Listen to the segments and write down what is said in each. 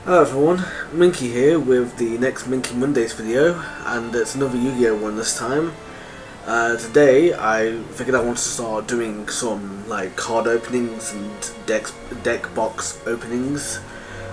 Hello everyone, Minky here with the next Minky Mondays video, and it's another Yu-Gi-Oh one this time. Today I figured I wanted to start doing some card openings and deck box openings,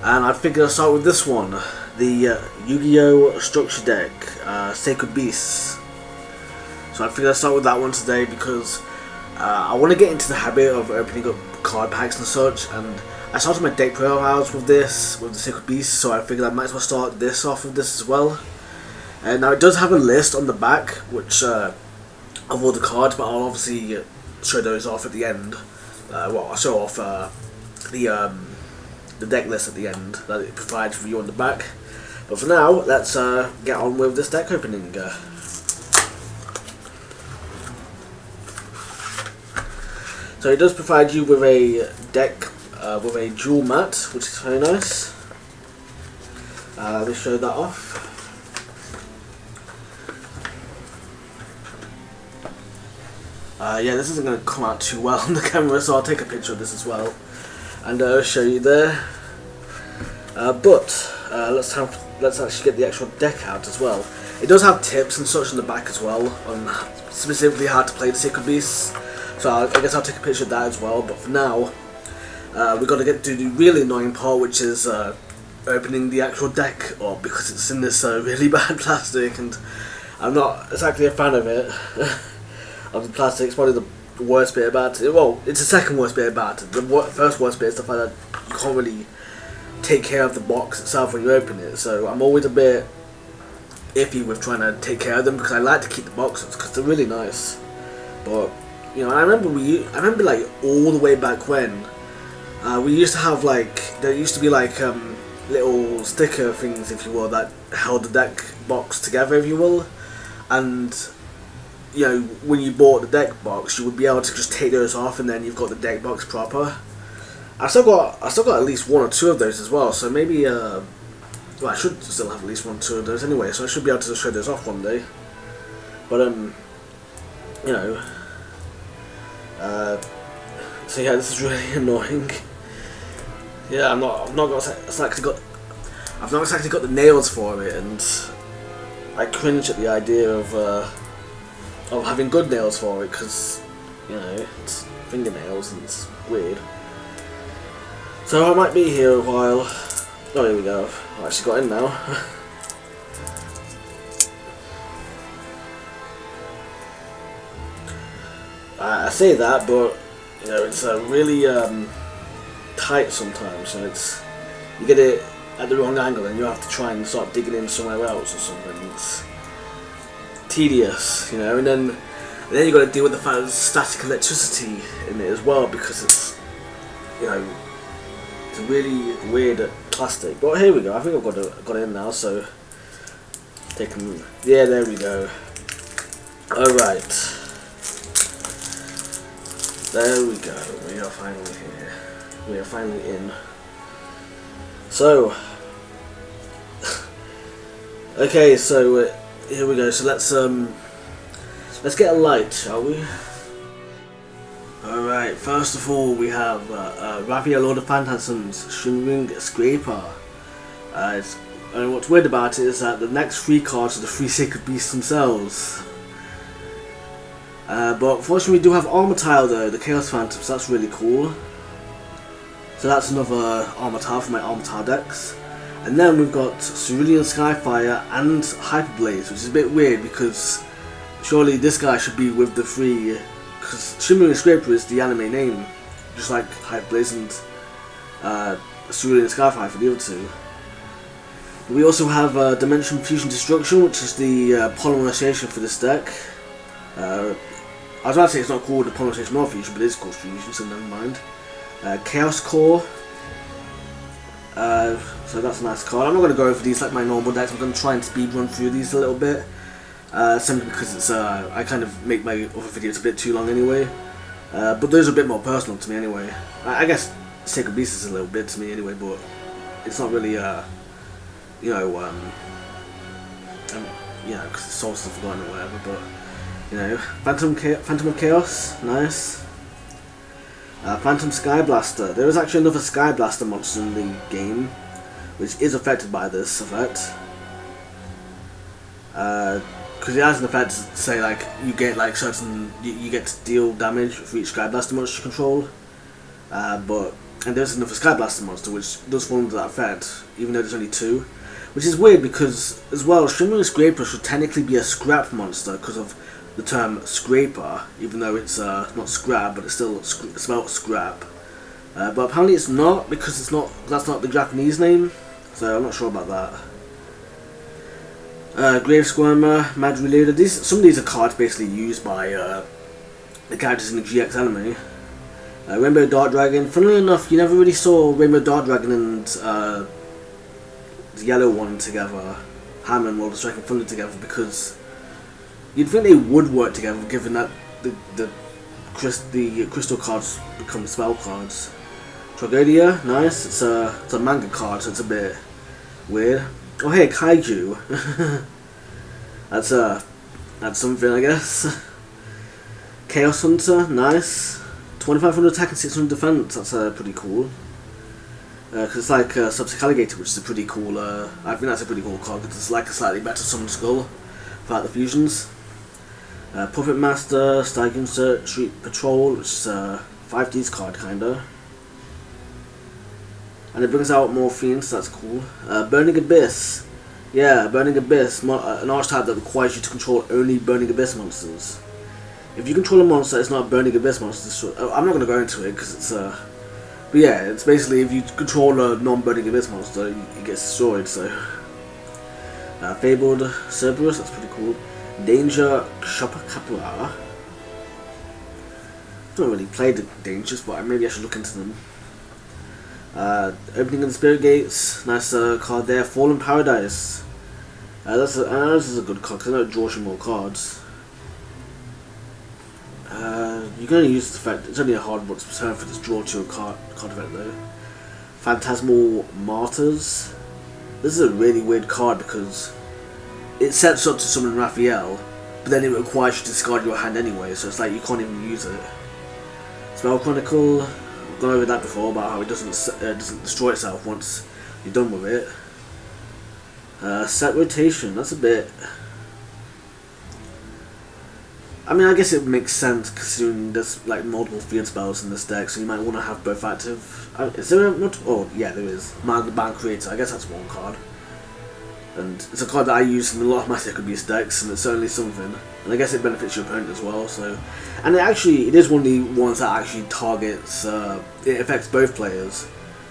and I figured I'd start with this one, the Yu-Gi-Oh structure deck, Sacred Beasts. So I figured I'd start with that one today because I want to get into the habit of opening up card packs and such, and I started my deck profiles with the Sacred Beast, so I figured I might as well start this off with this as well. And now it does have a list on the back, which of all the cards, but I'll obviously show those off at the end. I'll show off the deck list at the end that it provides for you on the back. But for now, let's get on with this deck opening. So it does provide you with a deck with a jewel mat, which is very nice. Let me show that off. Yeah, this isn't going to come out too well on the camera, so I'll take a picture of this as well and show you there. Let's actually get the actual deck out as well. It does have tips and such on the back as well on specifically how to play the Sacred Beasts. So I guess I'll take a picture of that as well. But for now, we've got to get to the really annoying part, which is opening the actual deck up, because it's in this really bad plastic, and I'm not exactly a fan of it. Of the plastic. It's probably the worst bit about it. Well, it's the second worst bit about it. The first worst bit is the fact that you can't really take care of the box itself when you open it. So I'm always a bit iffy with trying to take care of them, because I like to keep the boxes because they're really nice. But you know, I remember like all the way back when we used to have there used to be little sticker things, if you will, that held the deck box together, if you will, and you know, when you bought the deck box, you would be able to just take those off, and then you've got the deck box proper. I still got at least one or two of those as well, so maybe well, I should still have at least one or two of those anyway, so I should be able to show those off one day. But you know, so yeah, this is really annoying. Yeah, I've not exactly got the nails for it, and I cringe at the idea of having good nails for it, because you know, it's fingernails and it's weird. So I might be here a while. Oh, here we go. I actually got in now. I say that, but you know, it's really tight sometimes. So you get it at the wrong angle, and you have to try and start digging in somewhere else or something. It's tedious, you know, and then you got to deal with the fact there's static electricity in it as well, because it's, you know, it's a really weird plastic. But here we go. I think I've got it in now. So yeah, there we go. All right. There we go, we are finally here. We are finally in. So, okay, so here we go. So let's get a light, shall we? Alright, first of all we have Raphael Lord of Phantasm's Shimmering Scraper. And what's weird about it is that the next 3 cards are the 3 Sacred Beasts themselves. But unfortunately we do have Armor Tile though, the Chaos Phantom, so that's really cool. So that's another Armor Tile for my Armor Tile decks. And then we've got Cerulean Skyfire and Hyperblaze, which is a bit weird because surely this guy should be with the 3, because Shimmering Scraper is the anime name, just like Hyperblaze and Cerulean Skyfire for the other 2. We also have Dimension Fusion Destruction, which is the polymerization for this deck. I was about to say it's not called the polymerization or fusion, but it is called fusion, so never mind. Chaos Core. So that's a nice card. I'm not going to go over these like my normal decks. I'm going to try and speed run through these a little bit, simply because it's I kind of make my other videos a bit too long anyway. But those are a bit more personal to me anyway. I guess Sacred Beast is a little bit to me anyway, but it's not really you know, because the source is forgotten or whatever. But you know, Phantom of Chaos, nice. Phantom Skyblaster. There is actually another Skyblaster monster in the game, which is affected by this effect. Because it has an effect to say like you get like certain you get to deal damage for each Skyblaster monster you control. And there's another Skyblaster monster which does fall under that effect, even though there's only 2. Which is weird because, as well, Shimmering Scraper should technically be a scrap monster because of the term scraper, even though it's not scrap, but it's still spelled scrap. But apparently it's not, because that's not the Japanese name, so I'm not sure about that. Grave Squirmer, Mad Reloader, some of these are cards basically used by the characters in the GX anime. Rainbow Dart Dragon, funnily enough, you never really saw Rainbow Dart Dragon and the yellow one together, Hammer and World of Strike and Thunder together, because you'd think they would work together, given that the crystal cards become spell cards. Tragodia, nice. It's a manga card, so it's a bit weird. Oh hey, Kaiju. That's something, I guess. Chaos Hunter, nice. 2500 attack and 600 defense. That's pretty cool. Because it's like Subsec Alligator, which is a pretty cool. I think that's a pretty cool card because it's like a slightly better Summon Skull without the fusions. Puppet Master, Stygian Street Patrol, which is a 5D's card kinda. And it brings out more fiends, so that's cool. Burning Abyss. Yeah, Burning Abyss, an archetype that requires you to control only Burning Abyss monsters. If you control a monster, it's not a Burning Abyss monster. I'm not going to go into it because it's but yeah, it's basically if you control a non-Burning Abyss monster, it gets destroyed. So, Fabled Cerberus, that's pretty cool. Danger Shopper Capua. I've not really played the Dangers, but maybe I should look into them. Opening of the Spirit Gates, nice card there. Fallen Paradise. This is a good card because I know it draws you more cards. You can only use this effect, it's only a hard one return for this draw to a card effect though. Phantasmal Martyrs. This is a really weird card because it sets up to summon Raphael, but then it requires you to discard your hand anyway, so it's like you can't even use it. Spell Chronicle, I've gone over that before about how it doesn't destroy itself once you're done with it. Set Rotation, that's a bit... I mean, I guess it makes sense considering there's like multiple field spells in this deck, so you might want to have both active. Is there not? Oh, yeah, there is. Man the Band Creator. I guess that's one card, and it's a card that I use in a lot of my Secret Beast decks, and it's certainly something. And I guess it benefits your opponent as well. So, and it is one of the ones that actually targets. It affects both players,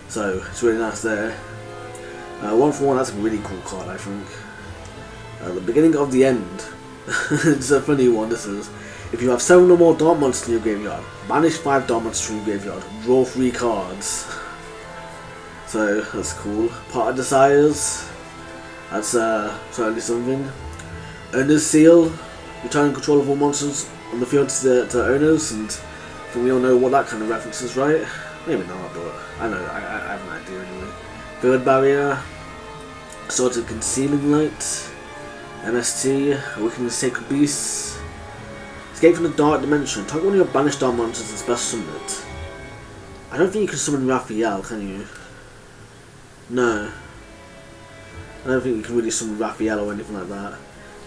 so it's really nice there. 1 for 1. That's a really cool card, I think. The Beginning of the End. It's a funny one, this is. If you have 7 or more Dark Monsters in your graveyard, banish 5 Dark Monsters from your graveyard, draw 3 cards. So, that's cool. Part of Desires, that's certainly something. Owner's Seal, return control of all monsters on the field to owners, and I think we all know what that kind of reference is, right? Maybe not, but I know, I have an idea anyway. Third Barrier, Swords of Concealing Light, MST, Awakening the Sacred Beasts. Escape from the Dark Dimension. Target one of your banished Dark Monsters and special summon it. I don't think you can summon Raphael, can you? No. I don't think you can really summon Raphael or anything like that.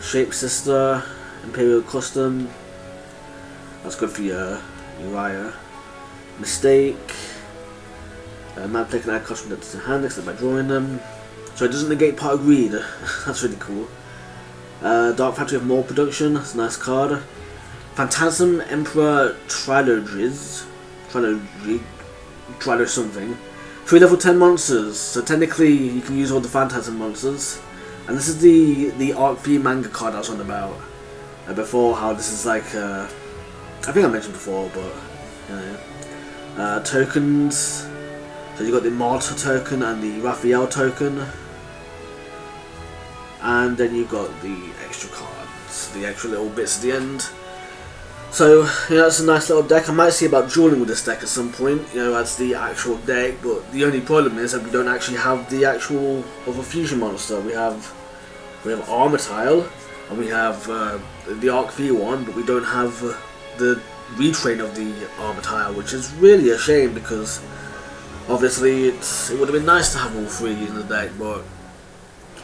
Shape Sister, Imperial Custom. That's good for your Uriah. Mistake. Mad Play can add cards from to hand except by drawing them. So it doesn't negate Part of Greed. That's really cool. Dark Factory of More Production, that's a nice card. Phantasm Emperor Trilogy something. 3 level 10 monsters, so technically you can use all the Phantasm monsters. And this is the Arc V manga card I was on about before, how this is like, I think I mentioned before, but, you know. Tokens, so you got the Martyr token and the Raphael token. And then you've got the extra cards, the extra little bits at the end. So, you know, it's a nice little deck. I might see about dueling with this deck at some point, you know, as the actual deck, but the only problem is that we don't actually have the actual other fusion monster. We have Armor Tile, and we have the Arc V one, but we don't have the retrain of the Armor Tile, which is really a shame because Obviously, it would have been nice to have all three in the deck, but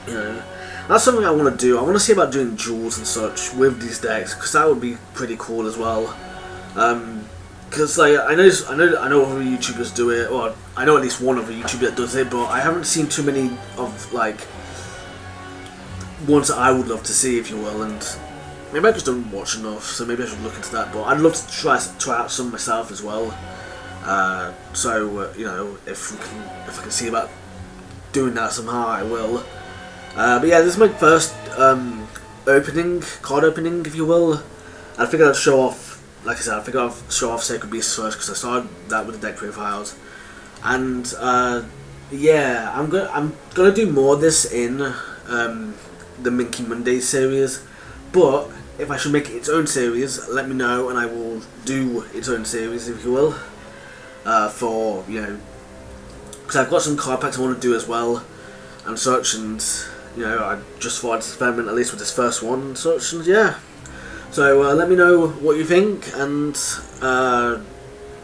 you know, that's something I want to do. I want to see about doing duels and such with these decks, because that would be pretty cool as well. Because like I know other YouTubers do it, or I know at least one other YouTuber that does it, but I haven't seen too many of like ones that I would love to see, if you will. And maybe I just don't watch enough, so maybe I should look into that. But I'd love to try out some myself as well. You know, if I can see about doing that somehow, I will. But yeah, this is my first card opening, if you will. I figured I'd show off, like I said, I figured I'd show off Sacred Beasts first because I started that with the deck profiles, and yeah, I'm gonna do more of this in the Minky Mondays series, but if I should make it its own series, let me know and I will do its own series, if you will. For, you know, because I've got some card packs I want to do as well and such, and you know, I just thought I'd experiment at least with this first one and such, and yeah. So let me know what you think, and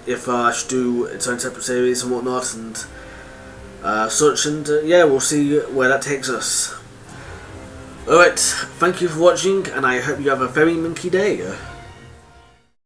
if I should do its own separate series and whatnot, and such, and yeah, we'll see where that takes us. Alright, thank you for watching, and I hope you have a very minky day.